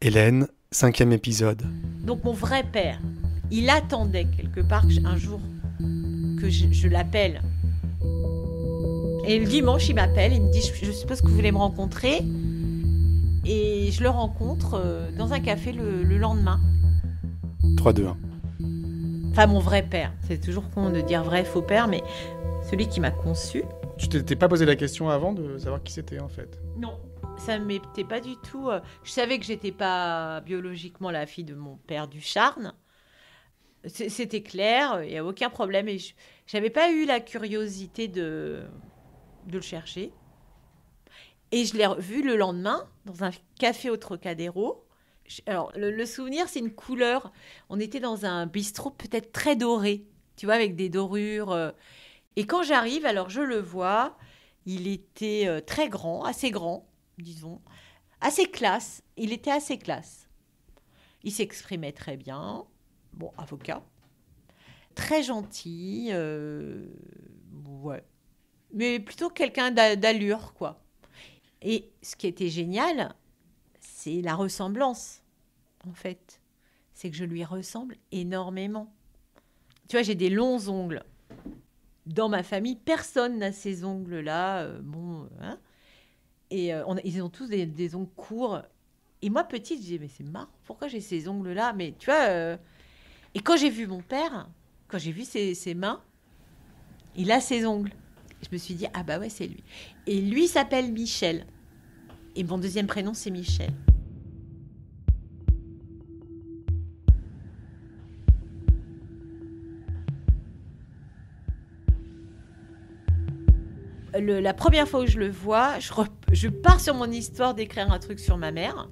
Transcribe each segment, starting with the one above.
Hélène, 5e épisode. Donc mon vrai père, il attendait quelque part un jour que je l'appelle. Et le dimanche, il m'appelle, il me dit je suppose que vous voulez me rencontrer. Et je le rencontre dans un café le lendemain. 3, 2, 1. Enfin mon vrai père, c'est toujours con de dire vrai faux père, mais celui qui m'a conçu. Tu t'étais pas posé la question avant de savoir qui c'était en fait? Non, ça ne m'était pas du tout. Je savais que j'étais pas biologiquement la fille de mon père Ducharne. C'était clair, il n'y a aucun problème. Et j'avais pas eu la curiosité de le chercher. Et je l'ai revu le lendemain dans un café au Trocadéro. Alors, le souvenir, c'est une couleur. On était dans un bistrot peut-être très doré, tu vois, avec des dorures. Et quand j'arrive, alors je le vois, il était très grand, disons, assez classe. Il était assez classe. Il s'exprimait très bien. Bon, avocat. Très gentil. Ouais. Mais plutôt quelqu'un d'allure, quoi. Et ce qui était génial, c'est la ressemblance, en fait. C'est que je lui ressemble énormément. Tu vois, j'ai des longs ongles. Dans ma famille, personne n'a ces ongles-là. Hein. Et ils ont tous des ongles courts. Et moi, petite, je disais, mais c'est marrant, pourquoi j'ai ces ongles-là? Mais tu vois, et quand j'ai vu mon père, quand j'ai vu ses mains, il a ses ongles. Je me suis dit, ah bah ouais, c'est lui. Et lui s'appelle Michel. Et mon deuxième prénom, c'est Michel. La première fois où je le vois, je pars sur mon histoire d'écrire un truc sur ma mère.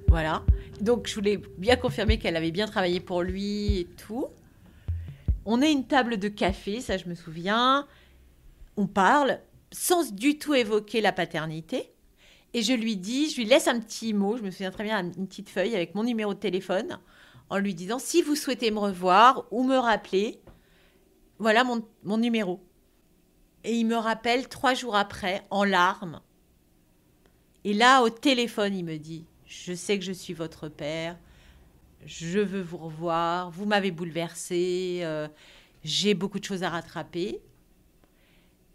Voilà. Donc, je voulais bien confirmer qu'elle avait bien travaillé pour lui et tout. On est une table de café, ça je me souviens. On parle sans du tout évoquer la paternité. Et je lui laisse un petit mot, je me souviens très bien, une petite feuille avec mon numéro de téléphone, en lui disant, si vous souhaitez me revoir ou me rappeler, voilà mon numéro. Et il me rappelle 3 jours après, en larmes. Et là, au téléphone, il me dit, je sais que je suis votre père, je veux vous revoir, vous m'avez bouleversée, j'ai beaucoup de choses à rattraper.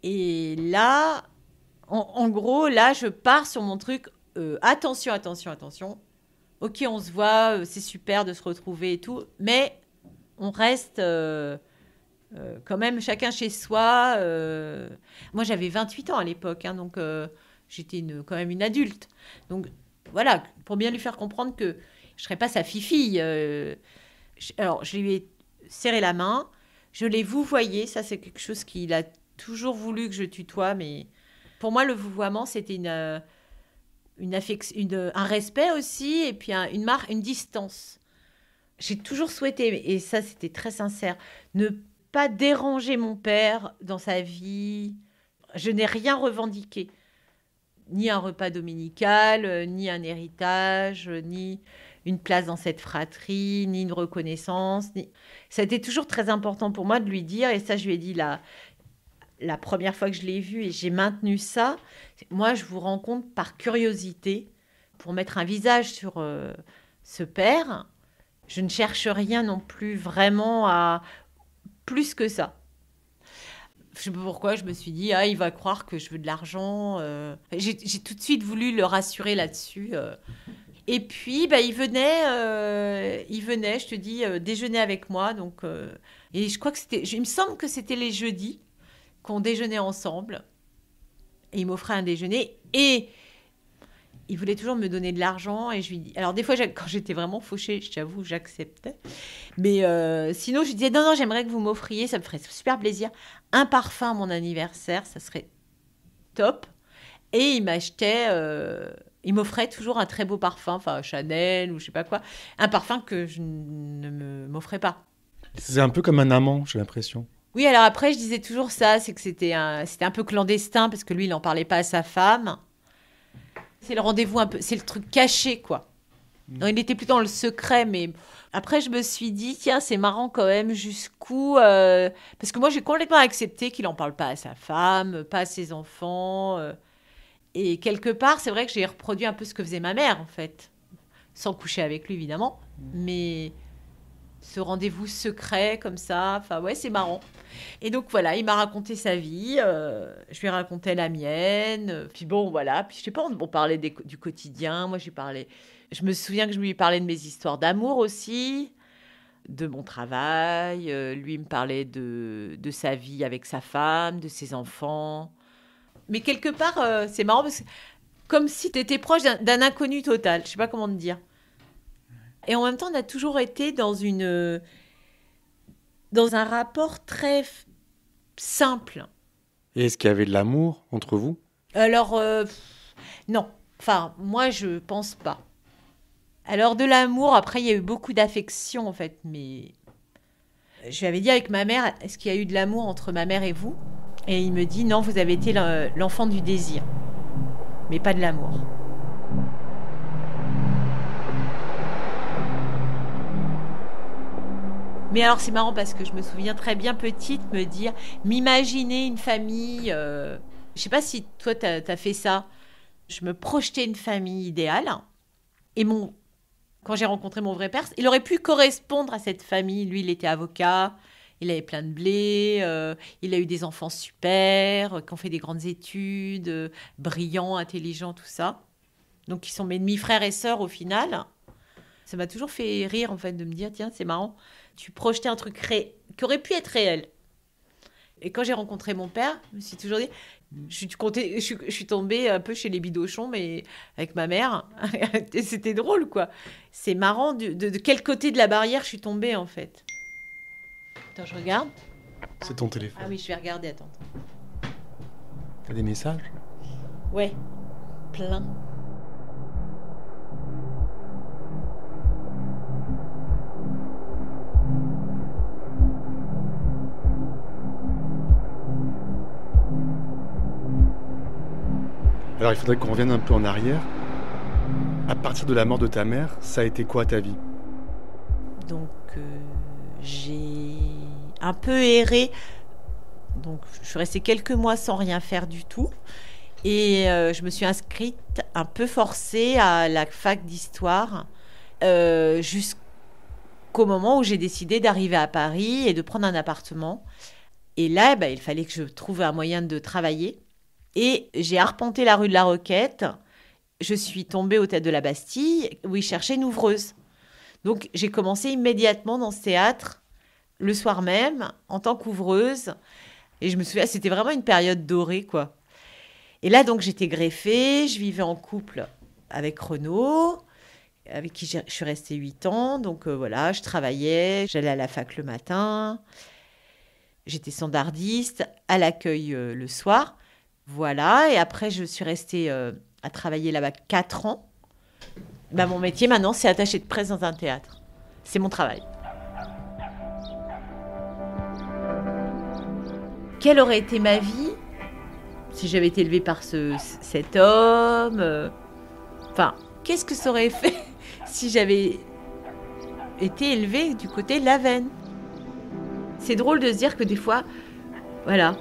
Et là, en gros, là, je pars sur mon truc, attention. Ok, on se voit, c'est super de se retrouver et tout, mais on reste quand même chacun chez soi. Moi, j'avais 28 ans à l'époque, hein, donc j'étais quand même une adulte. Donc voilà, pour bien lui faire comprendre que je ne serais pas sa fille. Alors, je lui ai serré la main, je l'ai vouvoyé, ça c'est quelque chose qu'il a toujours voulu que je tutoie, mais pour moi, le vouvoiement, c'était un respect aussi, et puis une distance. J'ai toujours souhaité, et ça c'était très sincère, ne pas déranger mon père dans sa vie. Je n'ai rien revendiqué. Ni un repas dominical, ni un héritage, ni une place dans cette fratrie, ni une reconnaissance. Ça a été toujours très important pour moi de lui dire, et ça je lui ai dit la première fois que je l'ai vu, et j'ai maintenu ça. Moi, je vous rencontre par curiosité, pour mettre un visage sur ce père. Je ne cherche rien non plus vraiment à plus que ça. Je sais pas pourquoi, je me suis dit, il va croire que je veux de l'argent. J'ai tout de suite voulu le rassurer là-dessus. Et puis, il venait, je te dis, déjeuner avec moi. Donc, et je crois que il me semble que c'était les jeudis qu'on déjeunait ensemble. Et il m'offrait un déjeuner. Et il voulait toujours me donner de l'argent. Et je lui dis... Alors, des fois, quand j'étais vraiment fauchée, je t'avoue, j'acceptais. Mais sinon, je lui disais, non, j'aimerais que vous m'offriez, ça me ferait super plaisir, un parfum à mon anniversaire, ça serait top. Et il m'offrait toujours un très beau parfum, enfin Chanel ou je sais pas quoi, un parfum que je ne m'offrais pas. C'est un peu comme un amant, j'ai l'impression. Oui, alors après, je disais toujours ça, c'est que c'était un peu clandestin, parce que lui, il n'en parlait pas à sa femme. C'est le rendez-vous un peu, c'est le truc caché, quoi. Non, il était plutôt dans le secret, mais après, je me suis dit, tiens, c'est marrant quand même, jusqu'où... Parce que moi, j'ai complètement accepté qu'il n'en parle pas à sa femme, pas à ses enfants. Et quelque part, c'est vrai que j'ai reproduit un peu ce que faisait ma mère, en fait. Sans coucher avec lui, évidemment. Mais ce rendez-vous secret, comme ça, enfin, ouais, c'est marrant. Et donc, voilà, il m'a raconté sa vie. Je lui racontais la mienne. Puis bon, voilà. Puis je sais pas, on parlait du quotidien. Moi, j'ai parlé... Je me souviens que je lui parlais de mes histoires d'amour aussi, de mon travail. Lui, il me parlait de sa vie avec sa femme, de ses enfants. Mais quelque part, c'est marrant parce que comme si tu étais proche d'un inconnu total. Je sais pas comment te dire. Et en même temps, on a toujours été dans un rapport très simple. Et est-ce qu'il y avait de l'amour entre vous? Alors, non. Enfin, moi, je pense pas. Alors, de l'amour, après, il y a eu beaucoup d'affection, en fait. Mais je lui avais dit avec ma mère, est-ce qu'il y a eu de l'amour entre ma mère et vous? Et il me dit, non, vous avez été l'enfant du désir, mais pas de l'amour. Mais alors, c'est marrant parce que je me souviens très bien petite m'imaginer une famille. Je sais pas si toi, t'as fait ça. Je me projetais une famille idéale. Et quand j'ai rencontré mon vrai père, il aurait pu correspondre à cette famille. Lui, il était avocat. Il avait plein de blé, il a eu des enfants super, qui ont fait des grandes études, brillants, intelligents, tout ça. Donc, ils sont mes demi-frères et sœurs au final. Ça m'a toujours fait rire, en fait, de me dire, tiens, c'est marrant, tu projetais un truc qui aurait pu être réel. Et quand j'ai rencontré mon père, je me suis toujours dit, je suis tombée un peu chez les bidochons, mais avec ma mère. C'était drôle, quoi. C'est marrant de quel côté de la barrière je suis tombée, en fait. Attends, je regarde. C'est ton téléphone. Ah oui, je vais regarder, attends. T'as des messages? Ouais, plein. Alors il faudrait qu'on revienne un peu en arrière. À partir de la mort de ta mère, ça a été quoi ta vie? Donc j'ai un peu erré. Donc je suis restée quelques mois sans rien faire du tout. Et je me suis inscrite un peu forcée à la fac d'histoire jusqu'au moment où j'ai décidé d'arriver à Paris et de prendre un appartement. Et là, il fallait que je trouve un moyen de travailler. Et j'ai arpenté la rue de la Roquette. Je suis tombée au théâtre de la Bastille où ils cherchaient une ouvreuse. Donc, j'ai commencé immédiatement dans ce théâtre, le soir même, en tant qu'ouvreuse. Et je me souviens, c'était vraiment une période dorée, quoi. Et là, donc, j'étais greffée, je vivais en couple avec Renaud, avec qui je suis restée 8 ans. Donc, voilà, je travaillais, j'allais à la fac le matin. J'étais standardiste, à l'accueil le soir. Voilà, et après, je suis restée à travailler là-bas 4 ans. Mon métier, maintenant, c'est attaché de presse dans un théâtre. C'est mon travail. Quelle aurait été ma vie si j'avais été élevée par cet homme Enfin, qu'est-ce que ça aurait fait si j'avais été élevée du côté de la veine? C'est drôle de se dire que des fois, voilà,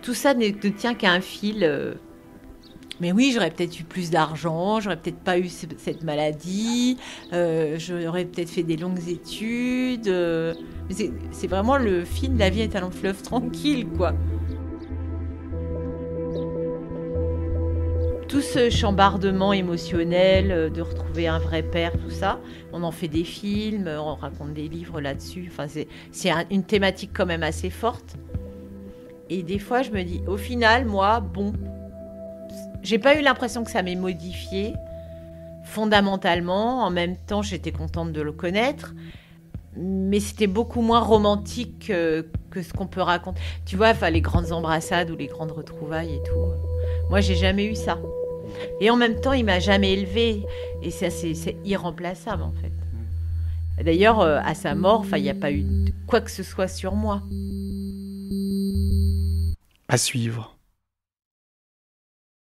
tout ça ne tient qu'à un fil. Mais oui, j'aurais peut-être eu plus d'argent, j'aurais peut-être pas eu cette maladie, j'aurais peut-être fait des longues études. Mais c'est vraiment le film La vie est un long fleuve tranquille, quoi. Tout ce chambardement émotionnel, de retrouver un vrai père, tout ça, on en fait des films, on raconte des livres là-dessus. Enfin, c'est une thématique quand même assez forte. Et des fois, je me dis, au final, moi, bon, j'ai pas eu l'impression que ça m'ait modifiée fondamentalement. En même temps, j'étais contente de le connaître. Mais c'était beaucoup moins romantique que ce qu'on peut raconter. Tu vois, les grandes embrassades ou les grandes retrouvailles et tout. Moi, j'ai jamais eu ça. Et en même temps, il m'a jamais élevée. Et ça, c'est irremplaçable, en fait. D'ailleurs, à sa mort, il n'y a pas eu quoi que ce soit sur moi. À suivre.